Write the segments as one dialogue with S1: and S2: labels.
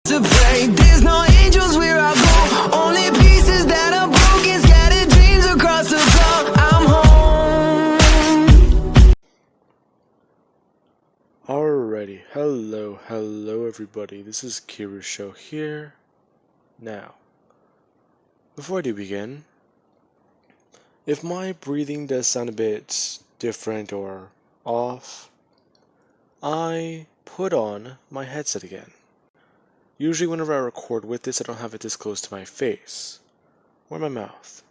S1: To pray, there's no angels where I go. Only pieces that are broken, scattered dreams across the floor. I'm home.
S2: Alrighty, hello everybody, this is Kiru's show here. Now, before I do begin, if my breathing does sound a bit different or off, I put on my headset again. Usually whenever I record with this, I don't have it this close to my face, or my mouth.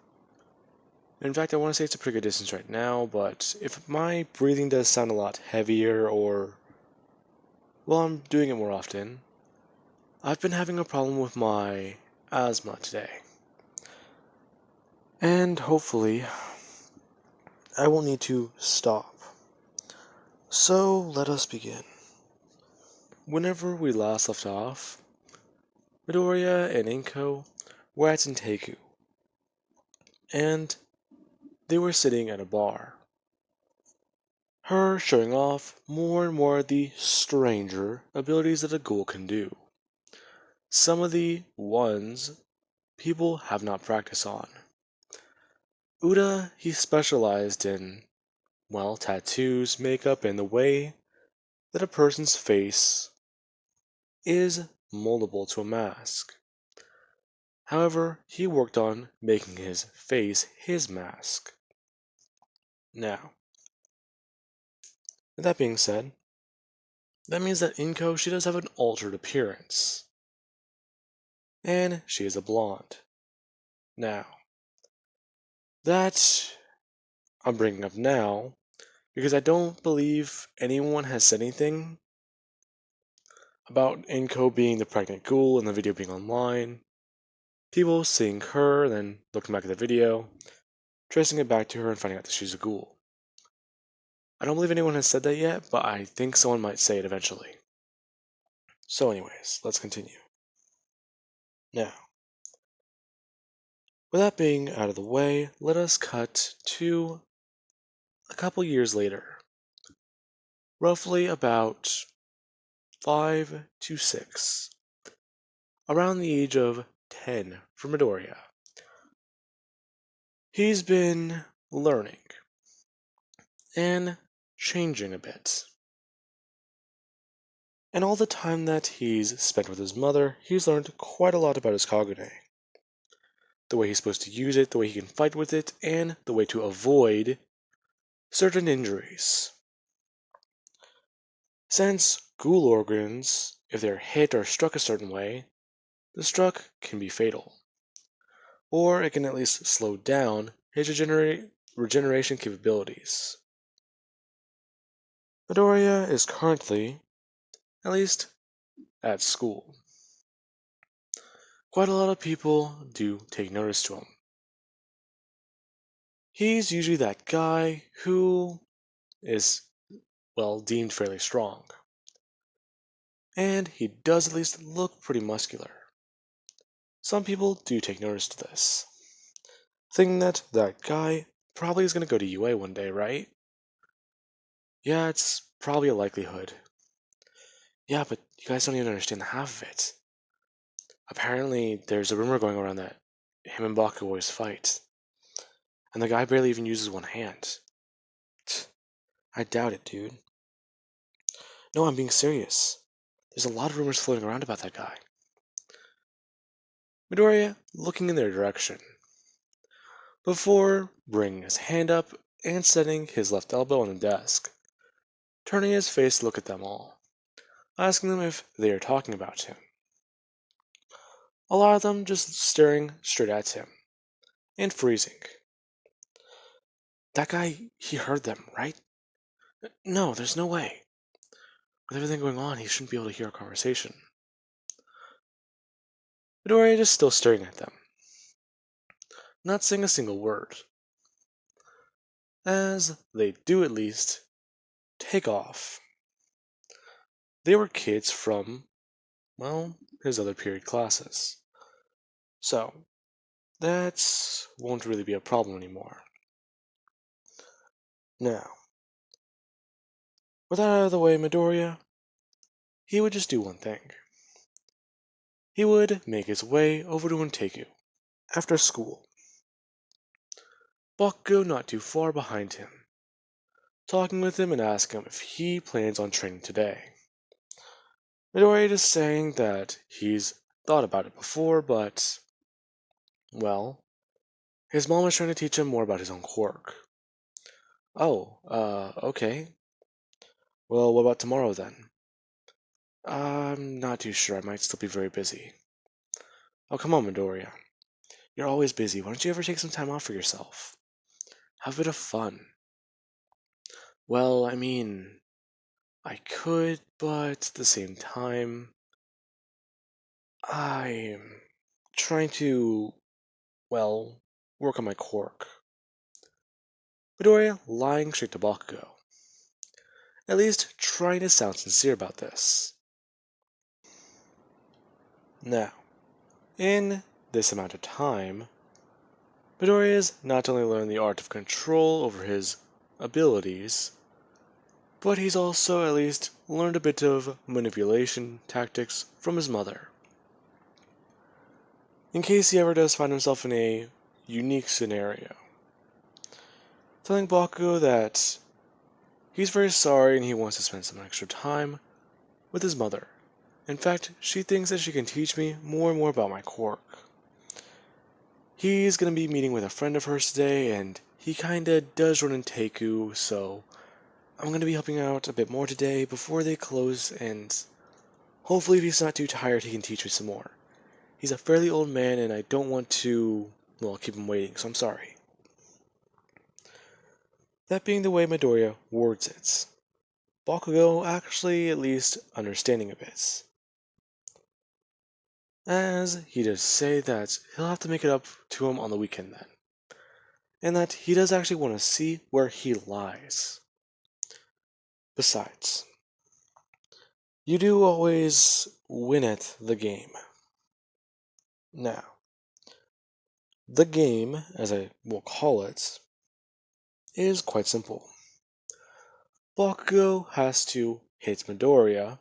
S2: In fact, I want to say it's a pretty good distance right now, but if my breathing does sound a lot heavier or, well, I'm doing it more often, I've been having a problem with my asthma today. And hopefully, I won't need to stop. So, let us begin. Whenever we last left off, Midoriya and Inko were at Deku, and they were sitting at a bar. Her showing off more and more of the stranger abilities that a ghoul can do. Some of the ones people have not practiced on. Uda, he specialized in, well, tattoos, makeup, and the way that a person's face is moldable to a mask. However, he worked on making his face his mask. Now, with that being said, that means that Inko, she does have an altered appearance. And she is a blonde. Now, that I'm bringing up now because I don't believe anyone has said anything about Inko being the pregnant ghoul and the video being online. People seeing her, then looking back at the video, tracing it back to her and finding out that she's a ghoul. I don't believe anyone has said that yet, but I think someone might say it eventually. So anyways, let's continue. Now, with that being out of the way, let us cut to a couple years later. Roughly about 5 to 6. Around the age of 10 for Midoriya. He's been learning and changing a bit. And all the time that he's spent with his mother, he's learned quite a lot about his Kagune. The way he's supposed to use it, the way he can fight with it, and the way to avoid certain injuries. Since ghoul organs, if they're hit or struck a certain way, the struck can be fatal. Or it can at least slow down his regeneration capabilities. Midoriya is currently, at least, at school. Quite a lot of people do take notice to him. He's usually that guy who is, well, deemed fairly strong. And he does at least look pretty muscular. Some people do take notice to this, thinking that that guy probably is going to go to UA one day, right? Yeah, it's probably a likelihood. Yeah, but you guys don't even understand the half of it. Apparently, there's a rumor going around that him and Baku always fight. And the guy barely even uses one hand. I doubt it, dude. No, I'm being serious. There's a lot of rumors floating around about that guy. Midoriya looking in their direction, before bringing his hand up and setting his left elbow on the desk, turning his face to look at them all, asking them if they are talking about him. A lot of them just staring straight at him, and freezing. That guy, he heard them, right? No, there's no way. With everything going on, he shouldn't be able to hear our conversation. Midoriya is still staring at them, not saying a single word. As they do at least take off. They were kids from, well, his other period classes. So, that won't really be a problem anymore. Now, with that out of the way, Midoriya, he would just do one thing. he would make his way over to Deku after school. Bakugo not too far behind him, talking with him and asking him if he plans on training today. Midoriya is saying that he's thought about it before, but, well, his mom is trying to teach him more about his own quirk. Oh, okay. Well, what about tomorrow then? I'm not too sure. I might still be very busy. Oh, come on, Midoriya. You're always busy. Why don't you ever take some time off for yourself? Have a bit of fun. Well, I mean, I could, but at the same time, I'm trying to, well, work on my quirk. Midoriya lying straight to Bakugo. At least trying to sound sincere about this. Now, in this amount of time, Midoriya's not only learned the art of control over his abilities, but he's also at least learned a bit of manipulation tactics from his mother. In case he ever does find himself in a unique scenario. Telling Bakugo that he's very sorry and he wants to spend some extra time with his mother. In fact, she thinks that she can teach me more and more about my quirk. He's gonna be meeting with a friend of hers today, and he kinda does run in Deku, so I'm gonna be helping out a bit more today before they close, and hopefully if he's not too tired, he can teach me some more. He's a fairly old man, and I don't want to, well, keep him waiting, so I'm sorry. That being the way Midoriya words it. Bakugo actually at least understanding a bit. As he does say that he'll have to make it up to him on the weekend then. And that he does actually want to see where he lies. Besides, you do always win at the game. Now, the game, as I will call it, is quite simple. Bakugo has to hit Midoriya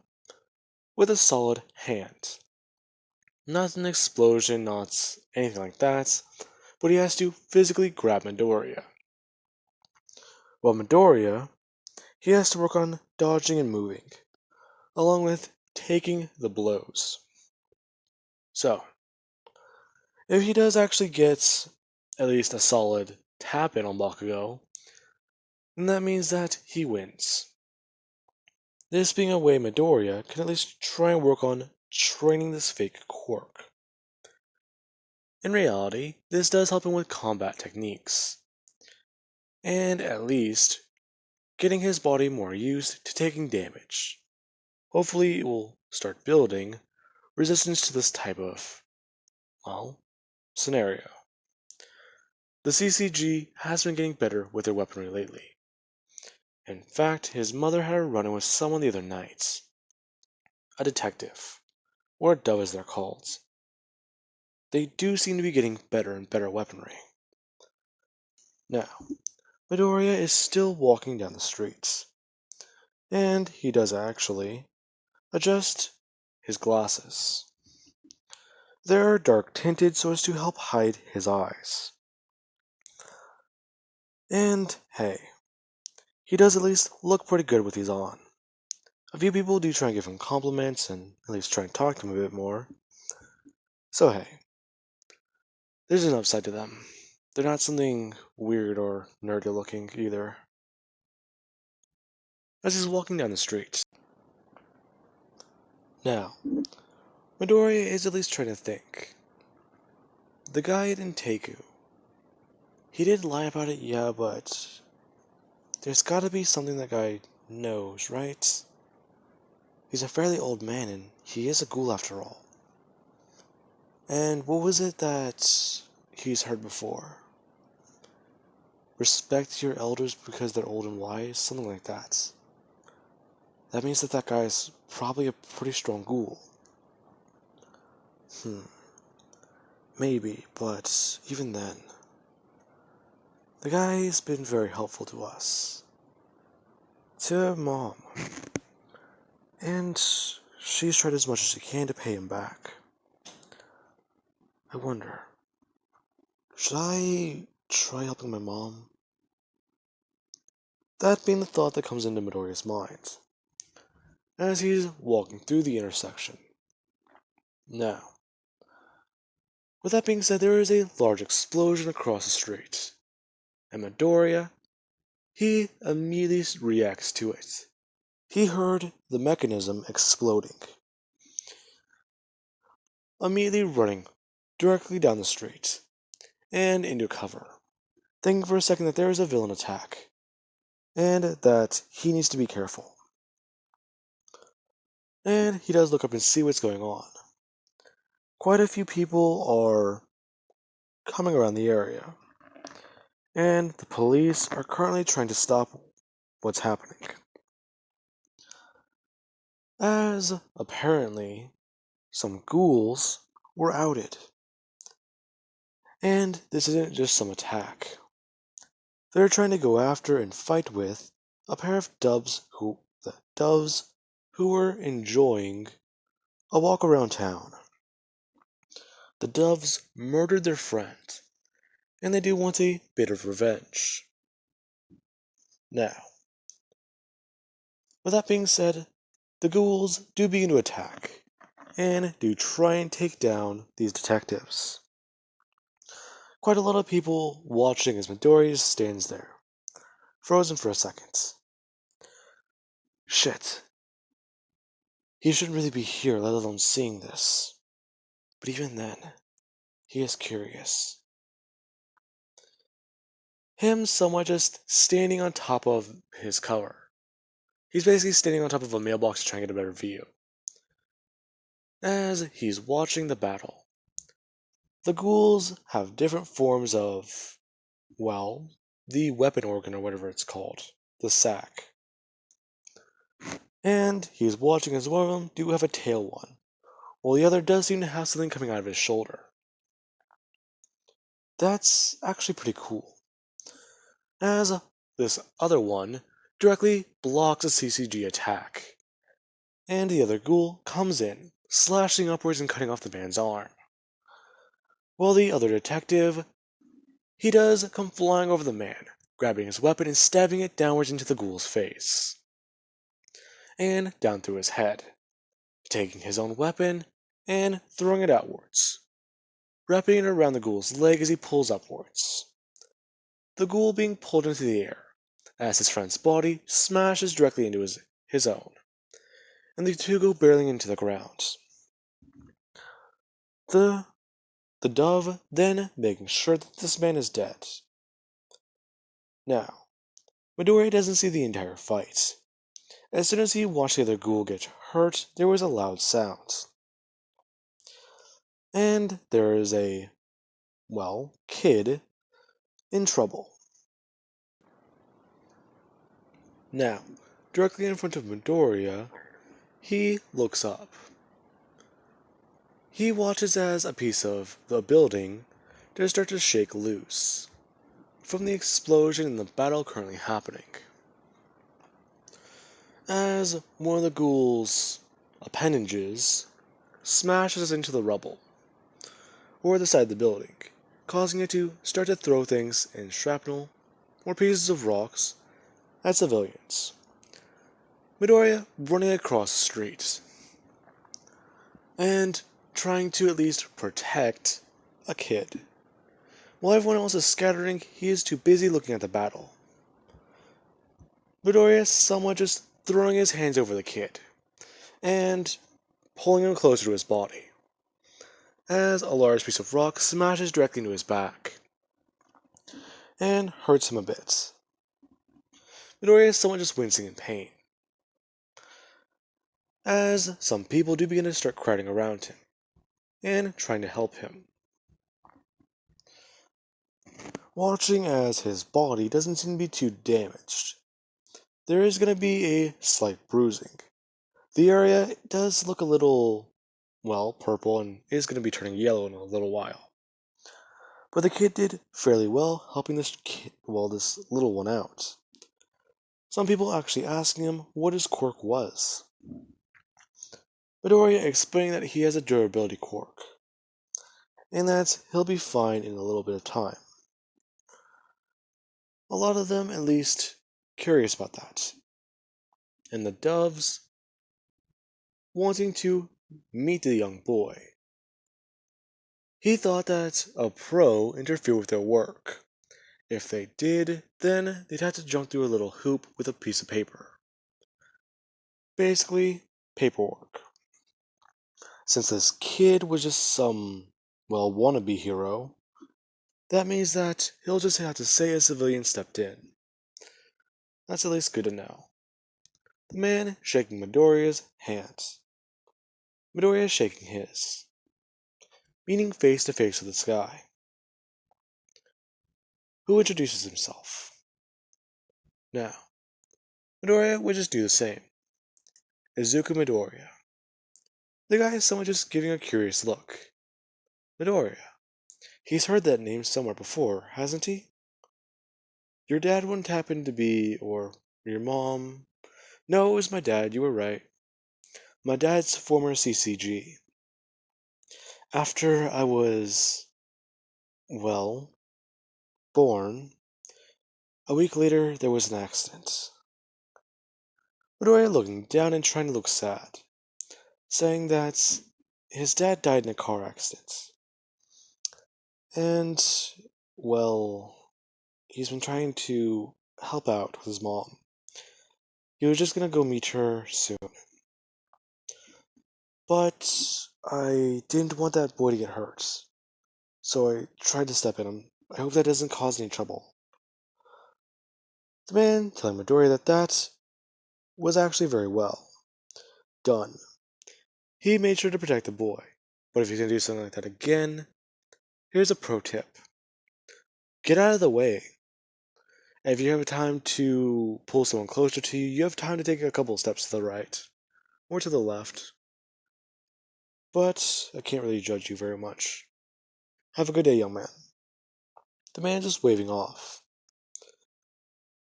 S2: with a solid hand. Not an explosion, not anything like that, but he has to physically grab Midoriya. While Midoriya, he has to work on dodging and moving, along with taking the blows. So, if he does actually get at least a solid tap in on Bakugo, then that means that he wins. This being a way Midoriya can at least try and work on training this fake quirk. In reality, this does help him with combat techniques, and at least getting his body more used to taking damage. Hopefully, it will start building resistance to this type of, well, scenario. The CCG has been getting better with their weaponry lately. In fact, his mother had a run-in with someone the other night. A detective, or a dove as they're called. They do seem to be getting better and better weaponry. Now, Midoriya is still walking down the streets. And he does actually adjust his glasses. They're dark tinted so as to help hide his eyes. And hey, he does at least look pretty good with these on. A few people do try and give him compliments and at least try and talk to him a bit more. So hey, there's an upside to them. They're not something weird or nerdy looking either. As he's walking down the street. Now, Midoriya is at least trying to think. The guy in Deku. He did lie about it, yeah, but there's gotta be something that guy knows, right? He's a fairly old man, and he is a ghoul after all. And what was it that he's heard before? Respect your elders because they're old and wise? Something like that. That means that that guy's probably a pretty strong ghoul. Maybe, but even then, the guy's been very helpful to us. To Mom. And she's tried as much as she can to pay him back. I wonder, should I try helping my mom? That being the thought that comes into Midoriya's mind as he's walking through the intersection. Now, with that being said, there is a large explosion across the street, and Midoriya, he immediately reacts to it. He heard the mechanism exploding, immediately running directly down the street and into cover, thinking for a second that there is a villain attack, and that he needs to be careful. And he does look up and see what's going on. Quite a few people are coming around the area, and the police are currently trying to stop what's happening. As apparently some ghouls were outed. And this isn't just some attack. They're trying to go after and fight with a pair of doves who were enjoying a walk around town. The doves murdered their friend, and they do want a bit of revenge. Now, with that being said, the ghouls do begin to attack, and do try and take down these detectives. Quite a lot of people watching as Midoriya stands there, frozen for a second. Shit. He shouldn't really be here, let alone seeing this. But even then, he is curious. Him somewhat just standing on top of his cover. He's basically standing on top of a mailbox to try and get a better view. As he's watching the battle, the ghouls have different forms of, well, the weapon organ or whatever it's called, the sack. And he's watching as one of them do have a tail one, while the other does seem to have something coming out of his shoulder. That's actually pretty cool, as this other one directly blocks a CCG attack, and the other ghoul comes in, slashing upwards and cutting off the man's arm. While the other detective, he does come flying over the man, grabbing his weapon and stabbing it downwards into the ghoul's face, and down through his head, taking his own weapon and throwing it outwards, wrapping it around the ghoul's leg as he pulls upwards. The ghoul being pulled into the air, as his friend's body smashes directly into his own, and the two go barreling into the ground. The dove then making sure that this man is dead. Now, Midoriya doesn't see the entire fight. As soon as he watched the other ghoul get hurt, there was a loud sound. And there is a, well, kid in trouble. Now, directly in front of Midoriya, he looks up. He watches as a piece of the building does start to shake loose from the explosion and the battle currently happening. As one of the ghoul's appendages smashes into the rubble or the side of the building, causing it to start to throw things in shrapnel or pieces of rocks at civilians. Midoriya running across the street and trying to at least protect a kid. While everyone else is scattering, he is too busy looking at the battle. Midoriya somewhat just throwing his hands over the kid and pulling him closer to his body, as a large piece of rock smashes directly into his back and hurts him a bit. Midoriya is somewhat just wincing in pain, as some people do begin to start crowding around him and trying to help him. Watching as his body doesn't seem to be too damaged, there is going to be a slight bruising. The area does look a little, well, purple and is going to be turning yellow in a little while. But the kid did fairly well helping this little one out. Some people actually asking him what his quirk was. Midoriya explaining that he has a durability quirk, and that he'll be fine in a little bit of time. A lot of them, at least, curious about that. And the doves wanting to meet the young boy. He thought that a pro interfered with their work. If they did, then they'd have to jump through a little hoop with a piece of paper. Basically, paperwork. Since this kid was just some, wannabe hero, that means that he'll just have to say a civilian stepped in. That's at least good to know. The man shaking Midoriya's hands. Midoriya shaking his, meaning face to face with this guy, who introduces himself. Now, Midoriya would just do the same. Izuku Midoriya. The guy is someone just giving a curious look. Midoriya. He's heard that name somewhere before, hasn't he? Your dad wouldn't happen to be, or your mom. No, it was my dad, you were right. My dad's former CCG. After I was, born, a week later there was an accident. Midoriya looking down and trying to look sad, saying that his dad died in a car accident. And, he's been trying to help out with his mom. He was just gonna go meet her soon. But I didn't want that boy to get hurt. So I tried to step in. I hope that doesn't cause any trouble. The man telling Midoriya that was actually very well done. He made sure to protect the boy. But if he's gonna do something like that again, here's a pro tip. Get out of the way. And if you have time to pull someone closer to you, you have time to take a couple steps to the right or to the left. But I can't really judge you very much. Have a good day, young man. The man just waving off.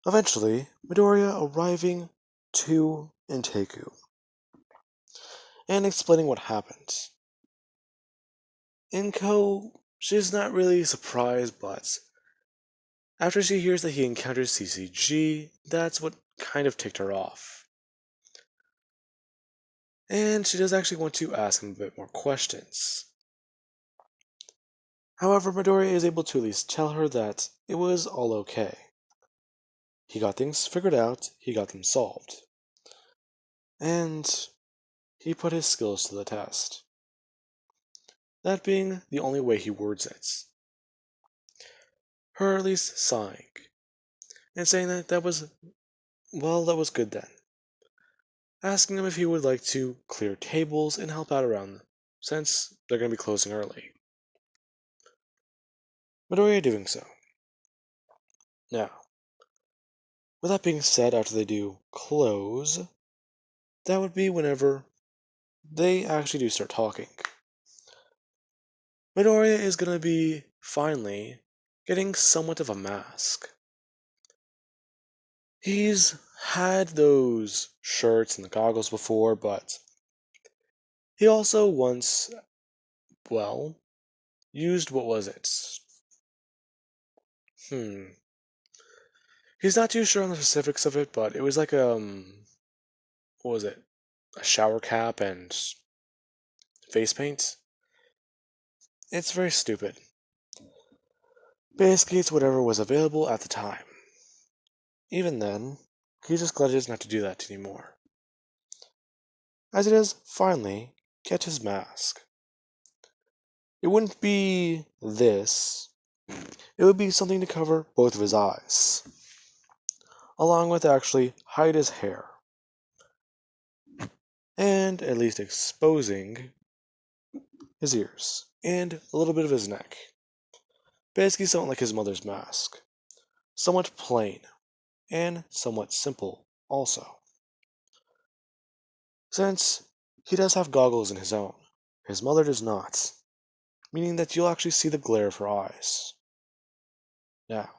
S2: Eventually, Midoriya arriving to Inteku and explaining what happened. Inko, she's not really surprised, but after she hears that he encounters CCG, that's what kind of ticked her off. And she does actually want to ask him a bit more questions. However, Midoriya is able to at least tell her that it was all okay. He got things figured out, he got them solved. And he put his skills to the test. That being the only way he words it. Her at least sighing, and saying that was good then. Asking him if he would like to clear tables and help out around them, since they're going to be closing early. Midoriya doing so. Now, with that being said, after they do close, that would be whenever they actually do start talking. Midoriya is going to be, finally, getting somewhat of a mask. He's had those shirts and the goggles before, but he also once, used what was it? He's not too sure on the specifics of it, but it was like what was it? A shower cap and face paint? It's very stupid. Basically, it's whatever was available at the time. Even then, he's just glad he doesn't have to do that anymore. As he does finally get his mask. It wouldn't be this, it would be something to cover both of his eyes, along with actually hide his hair, and at least exposing his ears, and a little bit of his neck. Basically somewhat like his mother's mask. Somewhat plain, and somewhat simple also. Since he does have goggles in his own, his mother does not, meaning that you'll actually see the glare of her eyes. Now,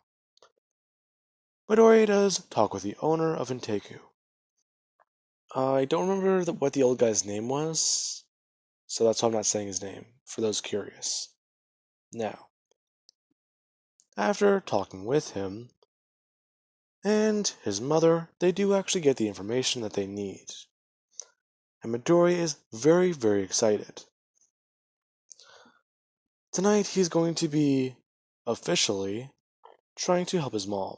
S2: Midoriya does talk with the owner of Inteku. I don't remember what the old guy's name was, so that's why I'm not saying his name, for those curious. Now, after talking with him and his mother, they do actually get the information that they need. And Midoriya is very, very excited. Tonight he's going to be officially trying to help his mom.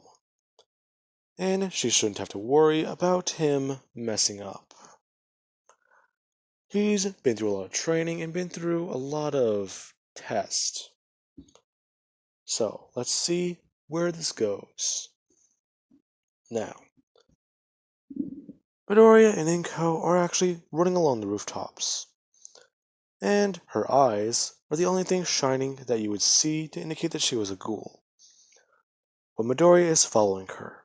S2: And she shouldn't have to worry about him messing up. He's been through a lot of training and been through a lot of tests. So, let's see where this goes. Now, Midoriya and Inko are actually running along the rooftops. And her eyes are the only thing shining that you would see to indicate that she was a ghoul. But Midoriya is following her.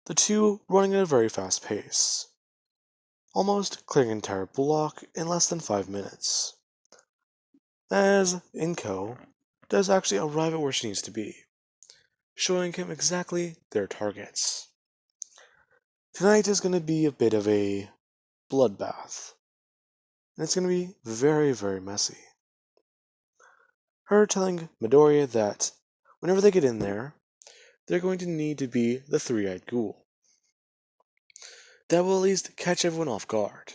S2: The two running at a very fast pace, almost clearing an entire block in less than 5 minutes. As Inko does actually arrive at where she needs to be, showing him exactly their targets. Tonight is going to be a bit of a bloodbath, and it's going to be very, very messy. Her telling Midoriya that whenever they get in there, they're going to need to be the three-eyed ghoul. That will at least catch everyone off guard.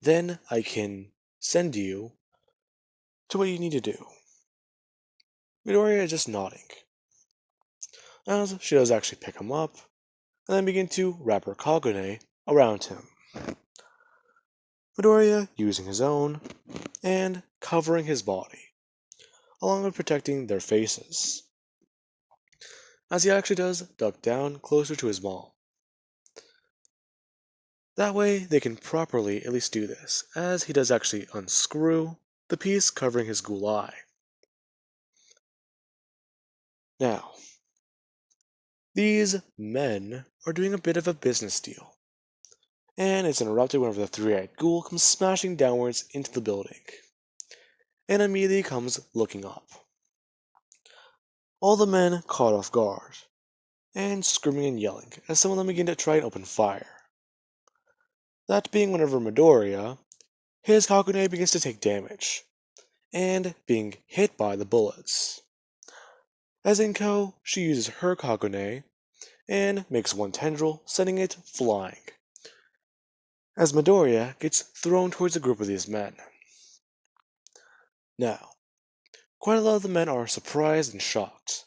S2: Then I can send you to what you need to do. Midoriya is just nodding, as she does actually pick him up, and then begin to wrap her Kagune around him. Midoriya using his own, and covering his body, along with protecting their faces, as he actually does duck down closer to his mom. That way they can properly at least do this, as he does actually unscrew the piece covering his ghoul eye. Now, these men are doing a bit of a business deal, and it's interrupted whenever the three-eyed ghoul comes smashing downwards into the building, and immediately comes looking up. All the men caught off guard, and screaming and yelling as some of them begin to try and open fire. That being whenever Midoriya, his Kagune begins to take damage, and being hit by the bullets. As Inko, she uses her Kagune and makes one tendril, sending it flying, as Midoriya gets thrown towards a group of these men. Now, quite a lot of the men are surprised and shocked,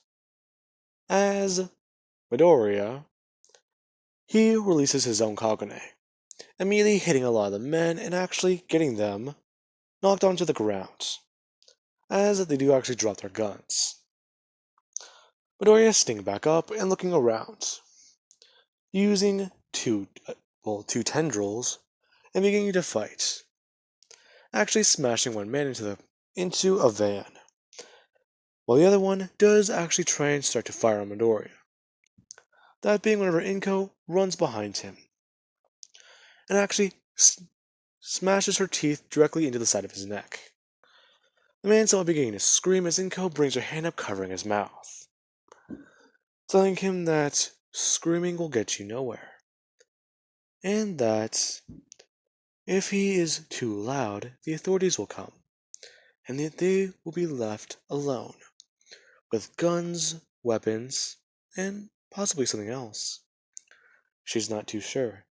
S2: as Midoriya, he releases his own Kagune, immediately hitting a lot of the men and actually getting them knocked onto the ground, as they do actually drop their guns. Midoriya standing back up and looking around, using two tendrils and beginning to fight, actually smashing one man into a van, while the other one does actually try and start to fire on Midoriya. That being whenever Inko runs behind him, and actually smashes her teeth directly into the side of his neck. The man saw beginning to scream as Inko brings her hand up covering his mouth, telling him that screaming will get you nowhere, and that if he is too loud, the authorities will come, and that they will be left alone, with guns, weapons, and possibly something else. She's not too sure.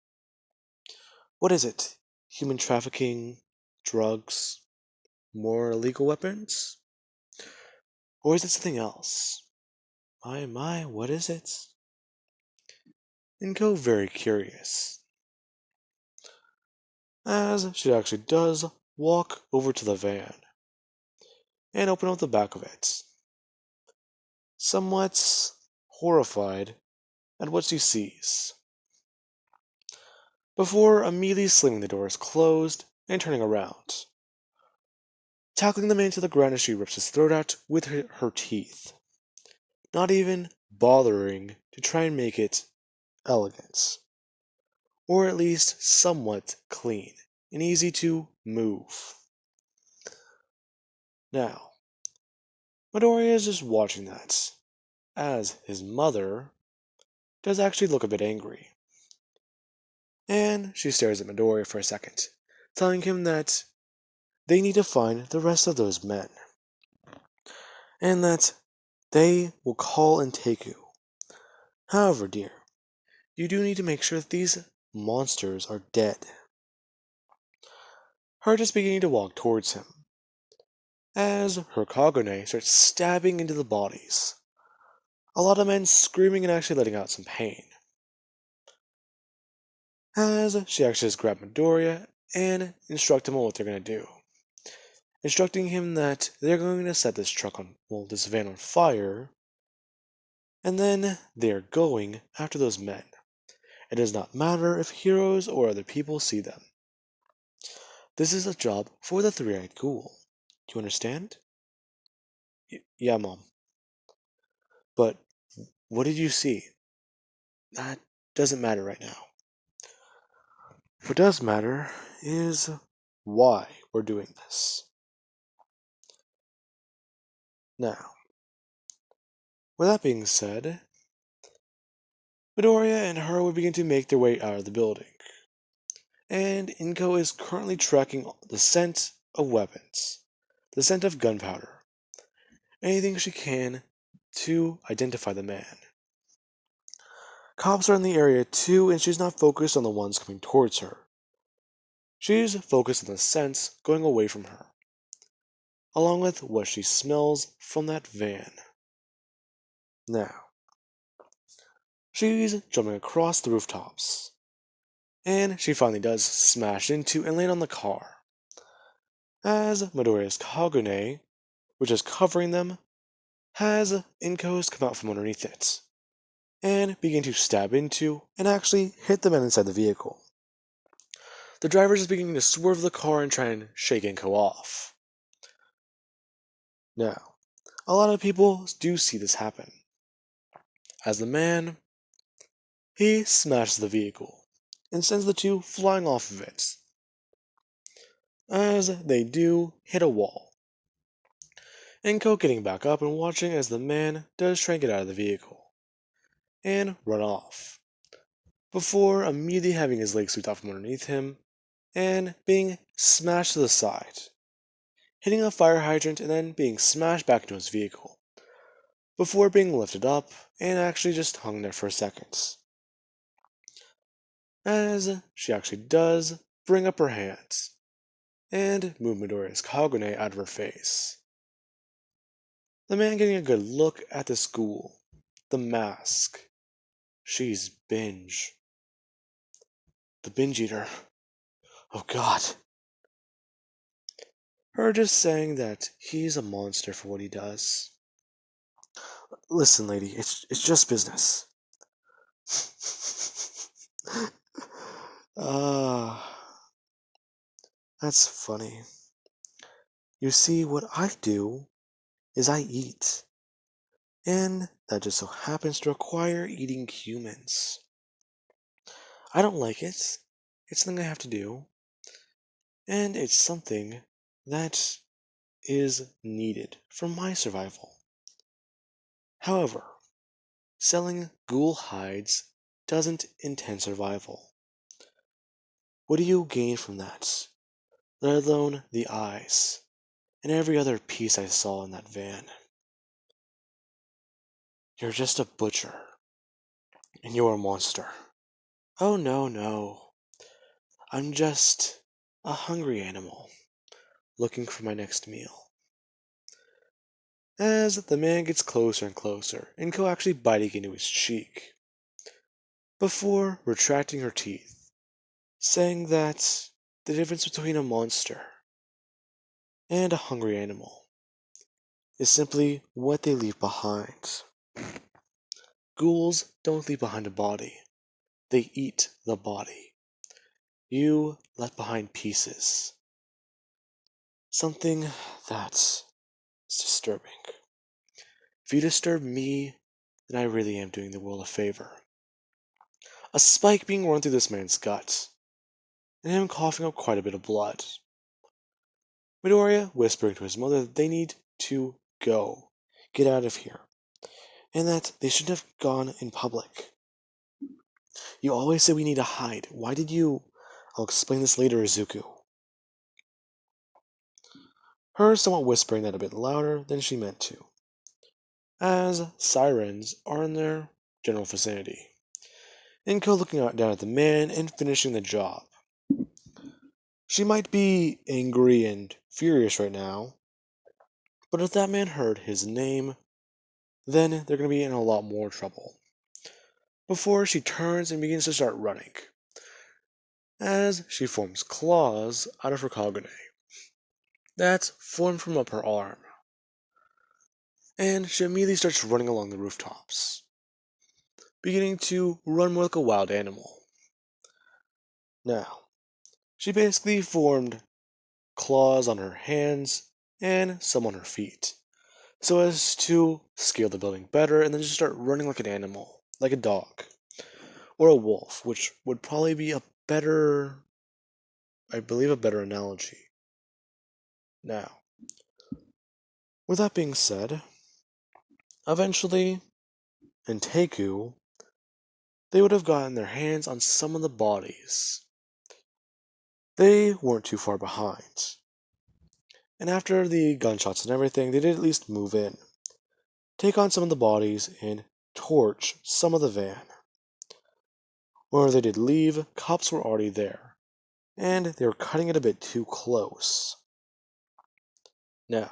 S2: What is it? Human trafficking? Drugs? More illegal weapons? Or is it something else? My, what is it? Inko very curious, as she actually does walk over to the van and open up the back of it, somewhat horrified at what she sees, before immediately slamming the doors closed and turning around, tackling the man to the ground as she rips his throat out with her teeth, not even bothering to try and make it elegant, or at least somewhat clean and easy to move. Now, Midoriya is just watching that, as his mother does actually look a bit angry. And she stares at Midoriya for a second, telling him that they need to find the rest of those men. and that they will call and take you. However, dear, you do need to make sure that these monsters are dead. Her just beginning to walk towards him, as her Kagune starts stabbing into the bodies. A lot of men screaming and actually letting out some pain. As she actually just grabbed Midoriya and instruct him on what they're going to do. Instructing him that they're going to set this this van on fire, and then they're going after those men. It does not matter if heroes or other people see them. This is a job for the three-eyed ghoul. Do you understand? Yeah, Mom. But what did you see? That doesn't matter right now. What does matter is why we're doing this. Now, with that being said, Midoriya and her would begin to make their way out of the building, and Inko is currently tracking the scent of weapons, the scent of gunpowder, anything she can to identify the man. Cops are in the area too, and she's not focused on the ones coming towards her. She's focused on the scents going away from her, along with what she smells from that van. Now, she's jumping across the rooftops, and she finally does smash into and land on the car. As Midoriya's Kagune, which is covering them, has Inko's come out from underneath it, and begin to stab into and actually hit the men inside the vehicle. The driver is beginning to swerve the car and try and shake Inko off. Now, a lot of people do see this happen, as the man, he smashes the vehicle and sends the two flying off of it. As they do hit a wall, Inko getting back up and watching as the man does try and get out of the vehicle and run off, before immediately having his legs swept out from underneath him and being smashed to the side, hitting a fire hydrant and then being smashed back into his vehicle, before being lifted up and actually just hung there for seconds. As she actually does bring up her hands and move Midoriya's Kagune out of her face. The man getting a good look at this ghoul, the mask. She's Binge. The Binge Eater. Oh god. Her just saying that he's a monster for what he does. Listen, lady, it's just business. That's funny. You see, what I do is I eat. And that just so happens to require eating humans. I don't like it. It's something I have to do. And it's something that is needed for my survival. However, selling ghoul hides doesn't intend survival. What do you gain from that? Let alone the eyes and every other piece I saw in that van. You're just a butcher. And you're a monster. Oh no, no. I'm just a hungry animal, looking for my next meal. As the man gets closer and closer, Inko actually biting into his cheek, before retracting her teeth, saying that the difference between a monster and a hungry animal is simply what they leave behind. Ghouls don't leave behind a body, they eat the body. You left behind pieces. Something that's disturbing. If you disturb me, then I really am doing the world a favor. A spike being run through this man's gut, and him coughing up quite a bit of blood. Midoriya whispering to his mother that they need to go, get out of here, and that they shouldn't have gone in public. You always say we need to hide. Why did you? I'll explain this later, Izuku. Her somewhat whispering that a bit louder than she meant to. as sirens are in their general vicinity. Inko looking down at the man and finishing the job. She might be angry and furious right now, but if that man heard his name, then they're going to be in a lot more trouble. Before she turns and begins to start running, as she forms claws out of her kagune. That's formed from up her arm. And she immediately starts running along the rooftops, beginning to run more like a wild animal. Now, she basically formed claws on her hands and some on her feet, so as to scale the building better and then just start running like an animal, like a dog, or a wolf, which would probably be a better analogy. Now, with that being said, eventually, in Deku, they would have gotten their hands on some of the bodies. They weren't too far behind. And after the gunshots and everything, they did at least move in, take on some of the bodies, and torch some of the van. Where they did leave, cops were already there, and they were cutting it a bit too close. Now,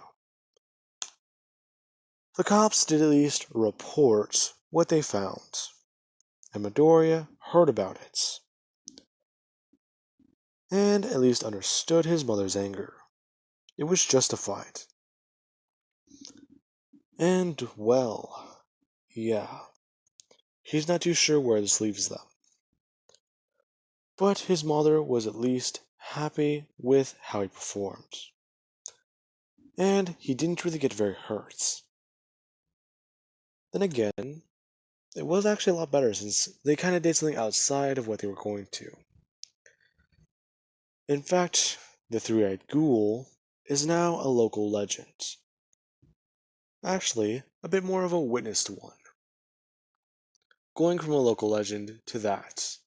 S2: the cops did at least report what they found, and Midoriya heard about it, and at least understood his mother's anger. It was justified. And, well, yeah, he's not too sure where this leaves them. But his mother was at least happy with how he performed. And he didn't really get very hurt. Then again, it was actually a lot better since they kind of did something outside of what they were going to. In fact, the three-eyed ghoul is now a local legend. Actually, a bit more of a witnessed one. Going from a local legend to that,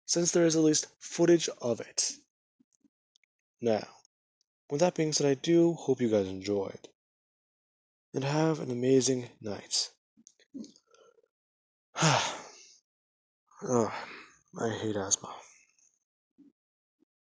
S2: since there is at least footage of it. Now, with that being said, I do hope you guys enjoyed. And have an amazing night. Oh, I hate asthma.